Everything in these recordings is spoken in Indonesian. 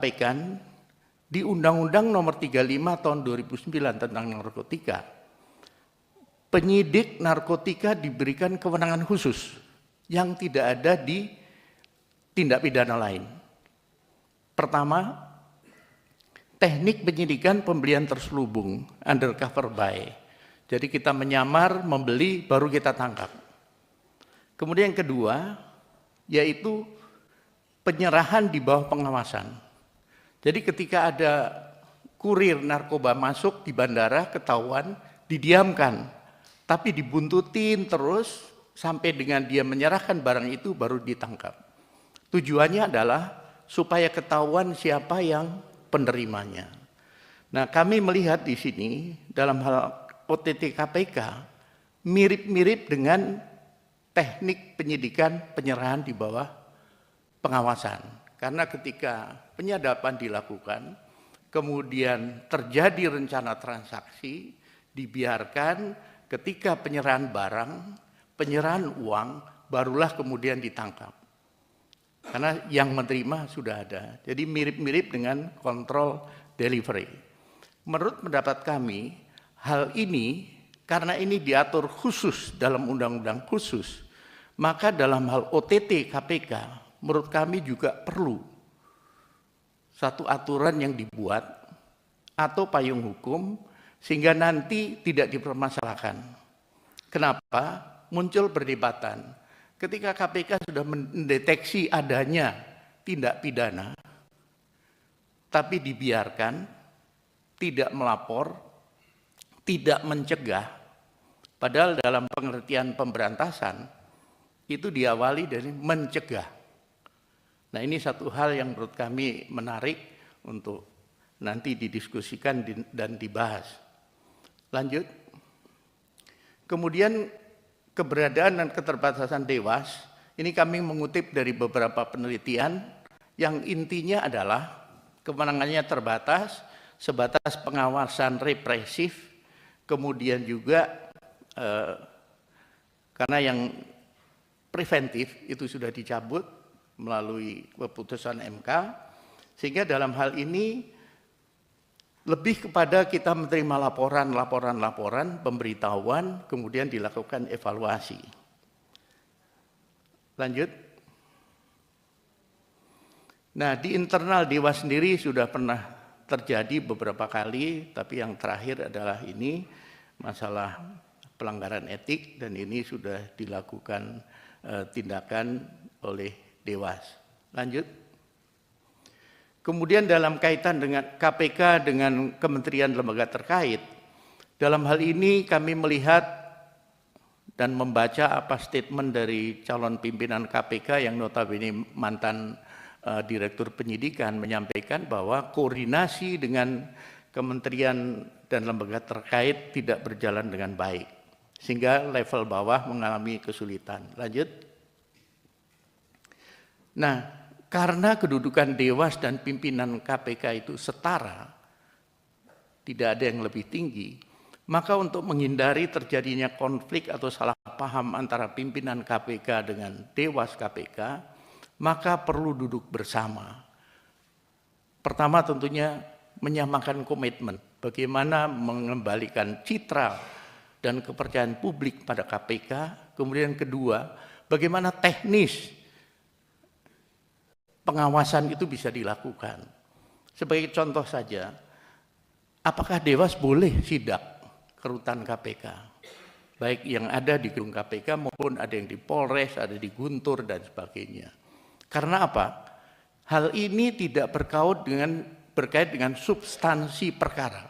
sampaikan di Undang-Undang Nomor 35 Tahun 2009 tentang narkotika, penyidik narkotika diberikan kewenangan khusus yang tidak ada di tindak pidana lain. Pertama, teknik penyidikan pembelian terselubung, undercover buy. Jadi kita menyamar, membeli, baru kita tangkap. Kemudian yang kedua, yaitu penyerahan di bawah pengawasan. Jadi ketika ada kurir narkoba masuk di bandara, ketahuan, didiamkan, tapi dibuntutin terus sampai dengan dia menyerahkan barang itu baru ditangkap. Tujuannya adalah supaya ketahuan siapa yang penerimanya. Nah, kami melihat di sini dalam hal OTT KPK mirip-mirip dengan teknik penyidikan penyerahan di bawah pengawasan. Karena ketika penyadapan dilakukan, kemudian terjadi rencana transaksi, dibiarkan, ketika penyerahan barang, penyerahan uang, barulah kemudian ditangkap. Karena yang menerima sudah ada. Jadi mirip-mirip dengan kontrol delivery. Menurut pendapat kami, hal ini karena ini diatur khusus dalam undang-undang khusus, maka dalam hal OTT KPK, menurut kami juga perlu satu aturan yang dibuat atau payung hukum sehingga nanti tidak dipermasalahkan. Kenapa? Muncul perdebatan. Ketika KPK sudah mendeteksi adanya tindak pidana, tapi dibiarkan, tidak melapor, tidak mencegah, padahal dalam pengertian pemberantasan, itu diawali dari mencegah. Nah, ini satu hal yang menurut kami menarik untuk nanti didiskusikan dan dibahas. Lanjut. Kemudian keberadaan dan keterbatasan Dewas, ini kami mengutip dari beberapa penelitian yang intinya adalah kewenangannya terbatas, sebatas pengawasan represif, kemudian juga karena yang preventif itu sudah dicabut melalui keputusan MK, sehingga dalam hal ini lebih kepada kita menerima laporan, pemberitahuan, kemudian dilakukan evaluasi. Lanjut. Nah, di internal Dewas sendiri sudah pernah terjadi beberapa kali, tapi yang terakhir adalah ini, masalah pelanggaran etik, dan ini sudah dilakukan tindakan oleh Dewas. Lanjut. Kemudian dalam kaitan dengan KPK dengan kementerian lembaga terkait, dalam hal ini kami melihat dan membaca apa statement dari calon pimpinan KPK yang notabene mantan direktur penyidikan menyampaikan bahwa koordinasi dengan kementerian dan lembaga terkait tidak berjalan dengan baik, sehingga level bawah mengalami kesulitan. Lanjut. Nah, karena kedudukan Dewas dan pimpinan KPK itu setara, tidak ada yang lebih tinggi, maka untuk menghindari terjadinya konflik atau salah paham antara pimpinan KPK dengan Dewas KPK, maka perlu duduk bersama. Pertama tentunya menyamakan komitmen, bagaimana mengembalikan citra dan kepercayaan publik pada KPK. Kemudian kedua, bagaimana teknis pengawasan itu bisa dilakukan. Sebagai contoh saja, apakah Dewas boleh sidak ke rutan KPK? Baik yang ada di gedung KPK maupun ada yang di Polres, ada di Guntur dan sebagainya. Karena apa? Hal ini tidak berkait dengan substansi perkara,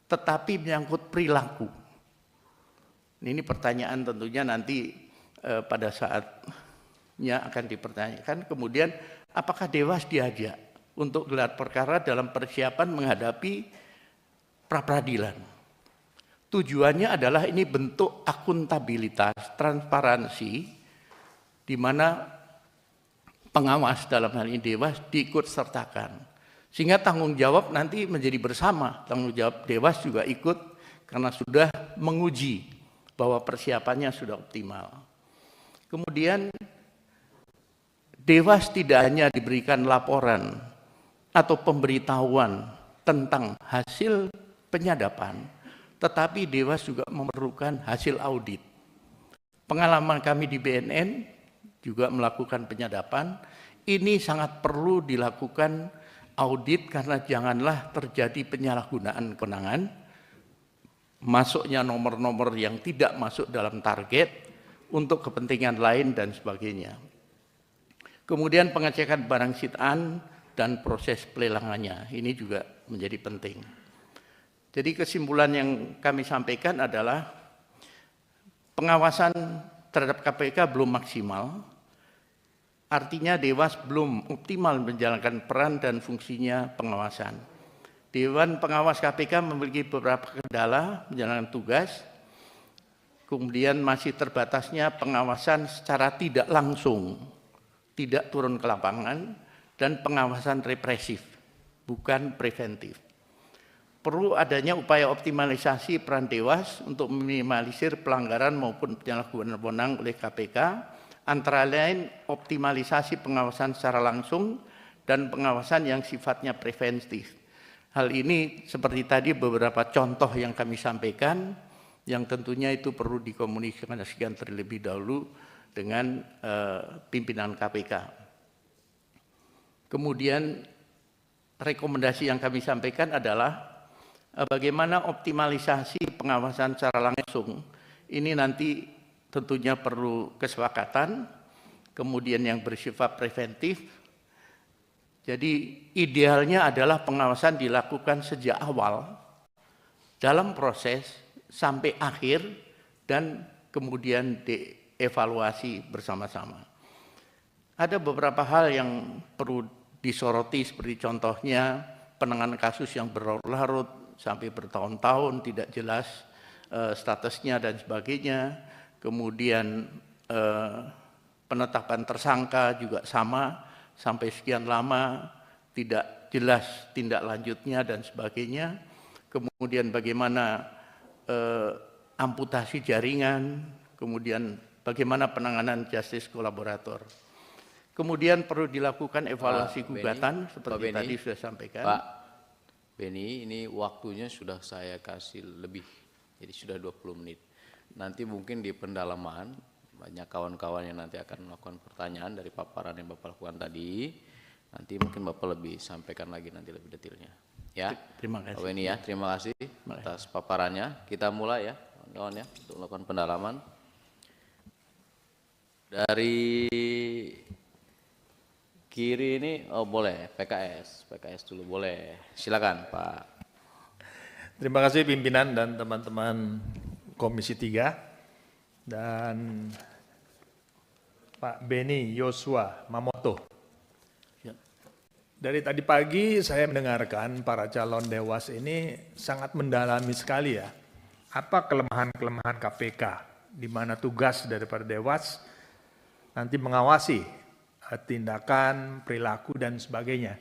tetapi menyangkut perilaku. Ini pertanyaan tentunya nanti pada saatnya akan dipertanyakan. Kemudian apakah Dewas diajak untuk gelar perkara dalam persiapan menghadapi pra-peradilan? Tujuannya adalah ini bentuk akuntabilitas, transparansi, di mana pengawas dalam hal ini Dewas diikut sertakan. Sehingga tanggung jawab nanti menjadi bersama. Tanggung jawab Dewas juga ikut karena sudah menguji bahwa persiapannya sudah optimal. Kemudian Dewas tidak hanya diberikan laporan atau pemberitahuan tentang hasil penyadapan, tetapi Dewas juga memerlukan hasil audit. Pengalaman kami di BNN juga melakukan penyadapan, ini sangat perlu dilakukan audit karena janganlah terjadi penyalahgunaan kewenangan, masuknya nomor-nomor yang tidak masuk dalam target untuk kepentingan lain dan sebagainya. Kemudian pengecekan barang sitaan dan proses pelelangannya, ini juga menjadi penting. Jadi kesimpulan yang kami sampaikan adalah pengawasan terhadap KPK belum maksimal, artinya Dewas belum optimal menjalankan peran dan fungsinya pengawasan. Dewan Pengawas KPK memiliki beberapa kendala menjalankan tugas, kemudian masih terbatasnya pengawasan secara tidak langsung, tidak turun ke lapangan, dan pengawasan represif, bukan preventif. Perlu adanya upaya optimalisasi peran Dewas untuk meminimalisir pelanggaran maupun penyalahgunaan wewenang oleh KPK, antara lain optimalisasi pengawasan secara langsung dan pengawasan yang sifatnya preventif. Hal ini seperti tadi beberapa contoh yang kami sampaikan, yang tentunya itu perlu dikomunikasikan terlebih dahulu dengan pimpinan KPK. Kemudian rekomendasi yang kami sampaikan adalah bagaimana optimalisasi pengawasan secara langsung. Ini nanti tentunya perlu kesepakatan, kemudian yang bersifat preventif. Jadi idealnya adalah pengawasan dilakukan sejak awal, dalam proses sampai akhir, dan kemudian dievaluasi bersama-sama. Ada beberapa hal yang perlu disoroti seperti contohnya penanganan kasus yang berlarut-larut sampai bertahun-tahun tidak jelas statusnya dan sebagainya. Kemudian penetapan tersangka juga sama, sampai sekian lama tidak jelas tindak lanjutnya dan sebagainya. Kemudian bagaimana amputasi jaringan, kemudian bagaimana penanganan justice kolaborator. Kemudian perlu dilakukan evaluasi gugatan seperti tadi sudah sampaikan. Pak Beni, ini waktunya sudah saya kasih lebih, jadi sudah 20 menit. Nanti mungkin di pendalaman, banyak kawan-kawan yang nanti akan melakukan pertanyaan dari paparan yang Bapak lakukan tadi. Nanti mungkin Bapak lebih sampaikan lagi nanti lebih detailnya. Ya, terima kasih. Pak Beni ya, terima kasih atas paparannya. Kita mulai ya, kawan-kawan ya, untuk melakukan pendalaman. Dari kiri ini, oh boleh, PKS dulu boleh. Silakan Pak. Terima kasih pimpinan dan teman-teman Komisi 3 dan Pak Beni Yosua Mamoto. Dari tadi pagi saya mendengarkan para calon Dewas ini sangat mendalami sekali ya. Apa kelemahan-kelemahan KPK, di mana tugas daripada Dewas nanti mengawasi tindakan, perilaku, dan sebagainya.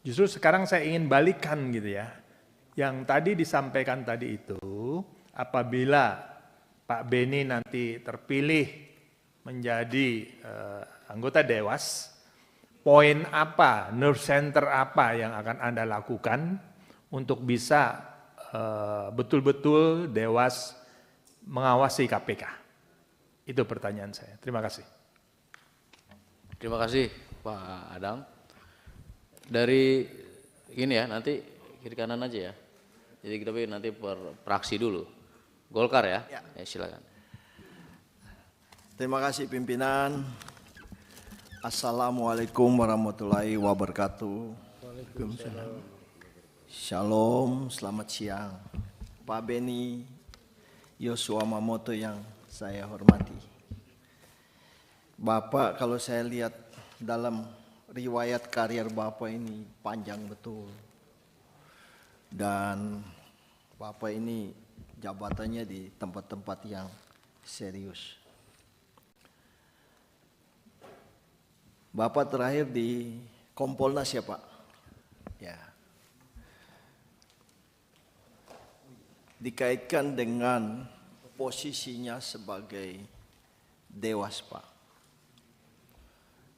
Justru sekarang saya ingin balikan gitu ya. Yang tadi disampaikan tadi itu, apabila Pak Beni nanti terpilih menjadi anggota Dewas, poin apa, nerve center apa yang akan Anda lakukan untuk bisa betul-betul Dewas mengawasi KPK? Itu pertanyaan saya. Terima kasih. Terima kasih Pak Adang. Dari ini ya, nanti kiri kanan aja ya. Jadi kita nanti per fraksi dulu. Golkar ya? Ya, silakan. Terima kasih pimpinan. Assalamualaikum warahmatullahi wabarakatuh. Waalaikumsalam. Shalom, selamat siang. Pak Beni Yosua Mamoto yang saya hormati. Bapak, kalau saya lihat dalam riwayat karier Bapak ini panjang betul. Dan Bapak ini jabatannya di tempat-tempat yang serius. Bapak terakhir di Kompolnas ya Pak? Ya. Dikaitkan dengan posisinya sebagai Dewas Pak.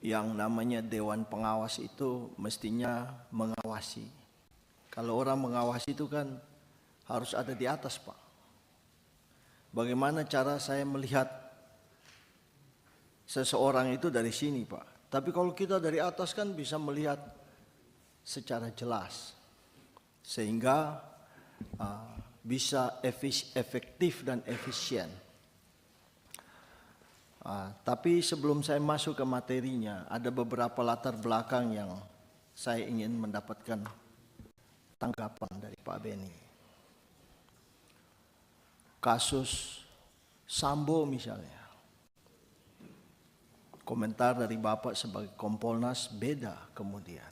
yang namanya Dewan Pengawas itu mestinya mengawasi. Kalau orang mengawasi itu kan harus ada di atas, Pak. Bagaimana cara saya melihat seseorang itu dari sini, Pak? Tapi kalau kita dari atas kan bisa melihat secara jelas, sehingga bisa efektif dan efisien. Tapi sebelum saya masuk ke materinya, ada beberapa latar belakang yang saya ingin mendapatkan tanggapan dari Pak Beni. Kasus Sambo misalnya, komentar dari Bapak sebagai Kompolnas beda kemudian.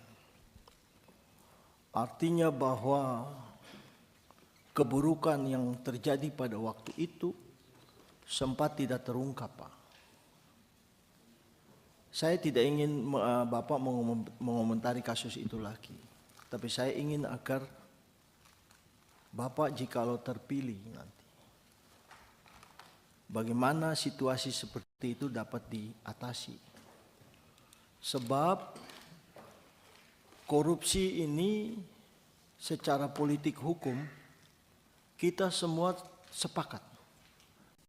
Artinya bahwa keburukan yang terjadi pada waktu itu sempat tidak terungkap, Pak. Saya tidak ingin Bapak mengomentari kasus itu lagi, tapi saya ingin agar Bapak jikalau terpilih nanti, bagaimana situasi seperti itu dapat diatasi. Sebab korupsi ini secara politik hukum kita semua sepakat,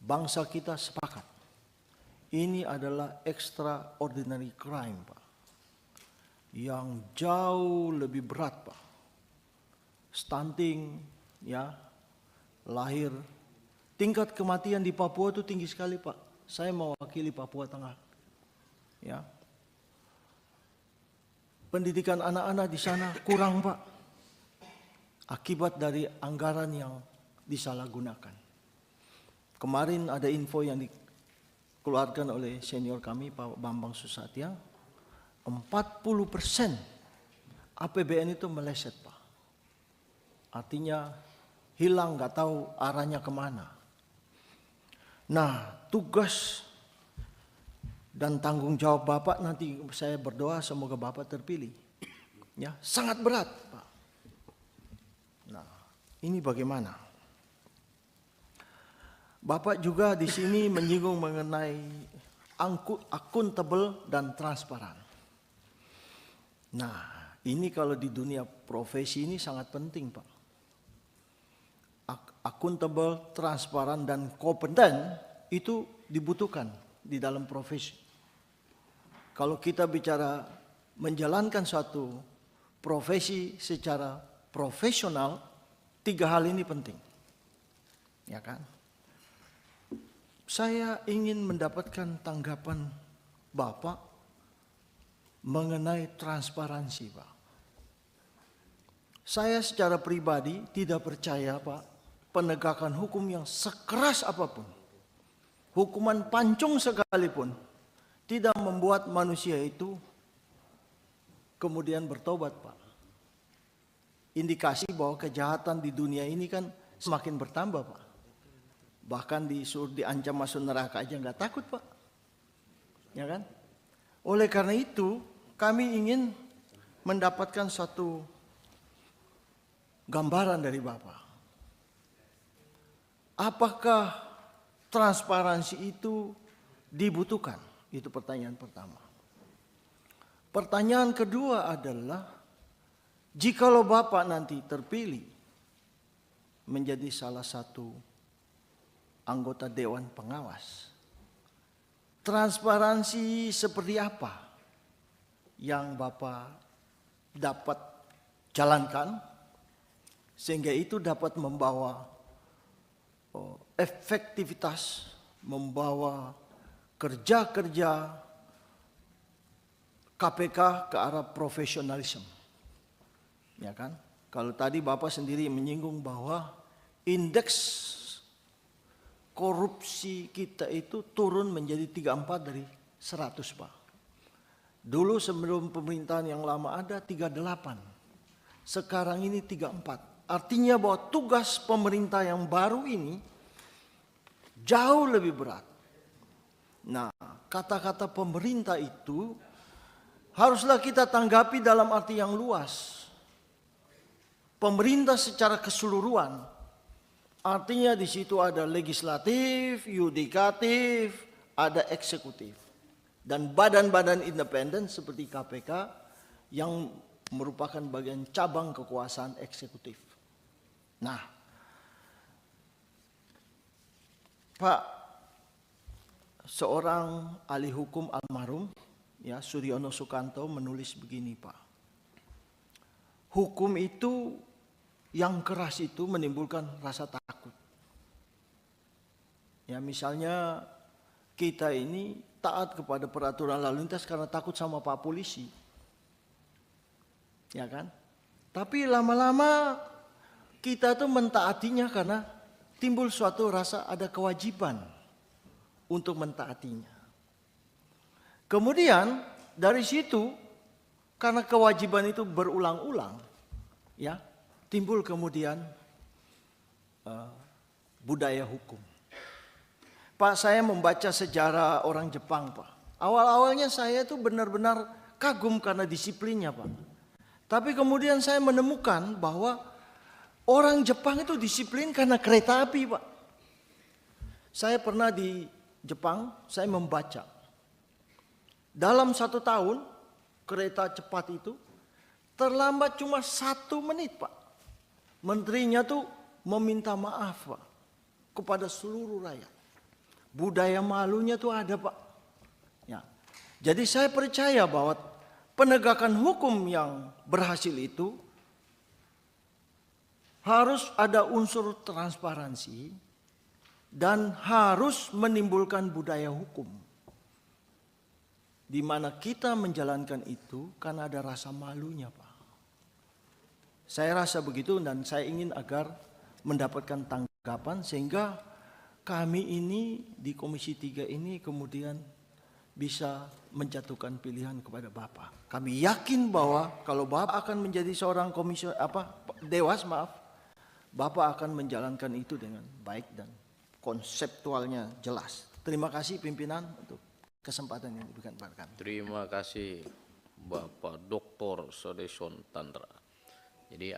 bangsa kita sepakat. Ini adalah extraordinary crime, Pak, yang jauh lebih berat, Pak. Stunting, ya, lahir. Tingkat kematian di Papua itu tinggi sekali, Pak. Saya mewakili Papua Tengah, ya. Pendidikan anak-anak di sana kurang, Pak, akibat dari anggaran yang disalahgunakan. Kemarin ada info yang dikeluarkan oleh senior kami, Pak Bambang Susatya, 40% APBN itu meleset, Pak. Artinya hilang, nggak tahu arahnya kemana. Nah, tugas dan tanggung jawab Bapak nanti saya berdoa semoga Bapak terpilih. Ya, sangat berat, Pak. Nah, ini bagaimana? Bapak juga di sini menyinggung mengenai akuntabel dan transparan. Nah, ini kalau di dunia profesi ini sangat penting, Pak. Akuntabel, transparan, dan kompeten itu dibutuhkan di dalam profesi. Kalau kita bicara menjalankan suatu profesi secara profesional, 3 hal ini penting. Ya kan? Saya ingin mendapatkan tanggapan Bapak mengenai transparansi, Pak. Saya secara pribadi tidak percaya, Pak, penegakan hukum yang sekeras apapun, hukuman pancung sekalipun, tidak membuat manusia itu kemudian bertobat, Pak. Indikasi bahwa kejahatan di dunia ini kan semakin bertambah, Pak. Bahkan disuruh diancam masuk neraka aja nggak takut, Pak. Ya kan? Oleh karena itu, kami ingin mendapatkan satu gambaran dari Bapak. Apakah transparansi itu dibutuhkan? Itu pertanyaan pertama. Pertanyaan kedua adalah, jikalau Bapak nanti terpilih menjadi salah satu anggota Dewan Pengawas, transparansi seperti apa yang Bapak dapat jalankan sehingga itu dapat membawa efektivitas, membawa kerja-kerja KPK ke arah profesionalisme. Ya kan? Kalau tadi Bapak sendiri menyinggung bahwa indeks korupsi kita itu turun menjadi 34 dari 100, Pak. Dulu sebelum pemerintahan yang lama ada 38. Sekarang ini 34. Artinya bahwa tugas pemerintah yang baru ini jauh lebih berat. Nah, kata-kata pemerintah itu haruslah kita tanggapi dalam arti yang luas. Pemerintah secara keseluruhan. Artinya di situ ada legislatif, yudikatif, ada eksekutif. dan badan-badan independen seperti KPK yang merupakan bagian cabang kekuasaan eksekutif. Nah, Pak, seorang ahli hukum almarhum ya Suryono Sukanto menulis begini, Pak. Hukum itu yang keras itu menimbulkan rasa takut. Ya, misalnya kita ini taat kepada peraturan lalu lintas karena takut sama Pak Polisi. Ya kan? Tapi lama-lama kita tuh mentaatinya karena timbul suatu rasa ada kewajiban untuk mentaatinya. Kemudian dari situ karena kewajiban itu berulang-ulang, ya timbul kemudian budaya hukum. Pak, saya membaca sejarah orang Jepang, Pak. Awal-awalnya saya itu benar-benar kagum karena disiplinnya, Pak. Tapi kemudian saya menemukan bahwa orang Jepang itu disiplin karena kereta api, Pak. Saya pernah di Jepang, saya membaca. Dalam 1 tahun, kereta cepat itu terlambat cuma 1 menit, Pak. Menterinya tuh meminta maaf, Pak, kepada seluruh rakyat. Budaya malunya tuh ada, Pak. Ya. Jadi saya percaya bahwa penegakan hukum yang berhasil itu harus ada unsur transparansi dan harus menimbulkan budaya hukum. Di mana kita menjalankan itu karena ada rasa malunya, Pak. Saya rasa begitu dan saya ingin agar mendapatkan tanggapan sehingga kami ini di Komisi 3 ini kemudian bisa menjatuhkan pilihan kepada Bapak. Kami yakin bahwa kalau Bapak akan menjadi seorang dewas, Bapak akan menjalankan itu dengan baik dan konseptualnya jelas. Terima kasih pimpinan untuk kesempatan yang diberikan kepada kami. Terima kasih Bapak Dr. Sodeson Tantra. Jadi